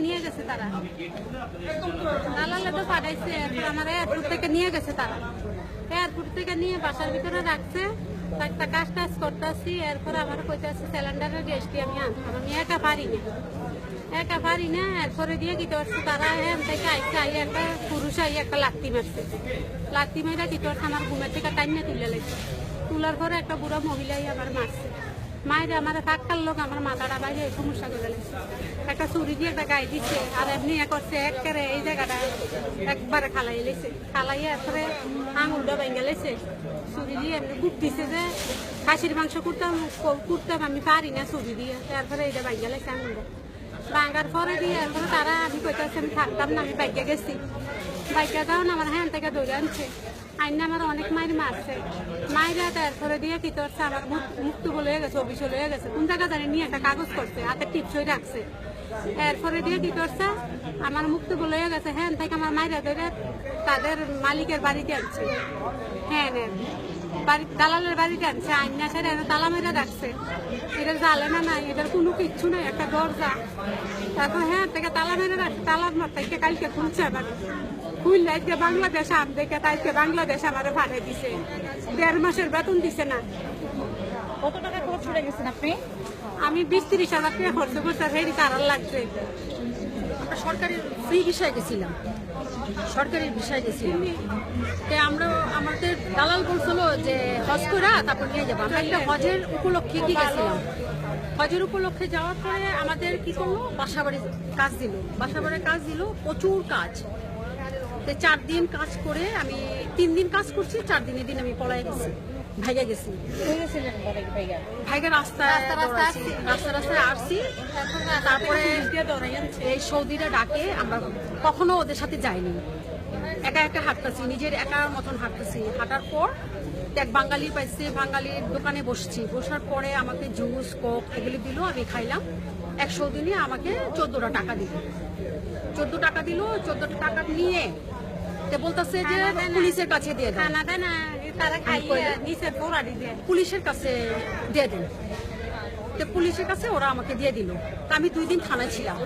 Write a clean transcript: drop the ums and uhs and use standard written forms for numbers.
নিয়ে গেছে তারা, দালালে তো পাঠাইছে। এরপর আমার এয়ারপোর্ট থেকে নিয়ে গেছে তারা, এয়ারপোর্ট থেকে নিয়ে বাসার ভিতরে রাখছে। একটা কাজ টাজ করতেছি, এরপর আমার কইতেছে সিলিন্ডারের গ্যাসটি আমি আনতাম, আমি একা পারি না। এরপরে দিয়ে কি করছে তারা, এখান থেকে আইসে আই একটা পুরুষ আই একটা লাত্তি মেয়েরা কি করছে আমার ঘুমের থেকে টাইমে তুলে লেগেছে। তোলার পরে একটা বুড়ো মহিলাই আবার মারছে। মায়েরা আমার ফাঁকার লোক আমার মাথাটা বাইরে সমস্যা করে লেগেছে। একটা চুরি দিয়ে একটা গায়ে দিচ্ছে, আর এমনি করছে একেবারে এই জায়গাটা একবারে খালাইয়ে এরপরে আঙুলটা ভেঙে লেছে। চুরি দিয়ে এমনি বুক দিছে যে খাসির মাংস কুটতাম আমি পারি না চুরি দিয়ে, তারপরে এইটা ভেঙে লেছে আঙুলটা। ভাঙার পরে দিয়ে এরপরে তারা আমি কইতেছি আমি থাকতাম না, আমি বাইকে গেছি। বাইকে যাও না আমার হ্যাঁ থেকে ধরে আনছে, আইন আমার অনেক মায়ের মারছে। মায়েরা তারপরে দিয়ে কি করছে আমার মুক্ত বলে গেছে, অফিসে লয়ে গেছে, কোন জায়গা জানি নিয়ে একটা কাগজ করছে, হাতে টিপসই রাখছে। এরপরে দিয়ে কি করছে আমার মুক্ত বলে গেছে, হ্যাঁ থেকে আমার মায়েরা ধরে তাদের মালিকের বাড়িতে আনছে। হ্যাঁ দালালের বাড়িতে আনছে, আইনা সেরে তালা মেরে রাখছে। এটার জালে না নাই, এটার কোনো কিচ্ছু নাই, একটা দরজা। তারপর হ্যাঁ থেকে তালা মেরে রাখছে, তালার মার থেকে কালকে খুলছে আমার, খুললে আজকে বাংলাদেশ আম দেখে তাইকে বাংলাদেশ আমার ভাড়ে দিছে, 1.5 মাসের বেতন দিছে না। কত টাকা খরচ করে গেছেন আপনি? আমি 20-30 হাজার টাকা খরচ করতে ফেরি তারার লাগছে। আমরা সরকারি ফ্রি ভিসায় গেছিলাম, সরকারি ভিসায় গেছিলাম। আমরা আমাদের দালাল বলছিল যে হজ করে তারপর নিয়ে যাবো। আমরা একটা হজের উপলক্ষে কি গেছিলাম, হজের উপলক্ষে যাওয়ার পরে আমাদের কি করলো, বাসাবাড়ির কাজ দিল, প্রচুর কাজ। 4 দিন কাজ করে আমি 3 দিন কাজ করছি, 4 দিনের দিন আমি পলাই গেছি, ভাইগা গেছি। ভাইগা রাস্তায় আসছি। তারপরে এই সৌদিরা ডাকে, আমরা কখনো ওদের সাথে যাইনি, একা হাঁটতেছি, নিজের একার মতন হাঁটতেছি। হাঁটার পর এক বাঙালি পাইছে, বাঙালির দোকানে বসার পরে আমাকে জুস কোক এগুলি দিল, আমি খাইলাম। 100 দিনে আমাকে 14টা টাকা দিল। 14 টাকা নিয়ে বলতেছে যে পুলিশের কাছে দিয়ে দেন, পুলিশের কাছে দিয়ে দেন। পুলিশের কাছে ওরা আমাকে দিয়ে দিল। আমি 2 দিন থানায় ছিলাম।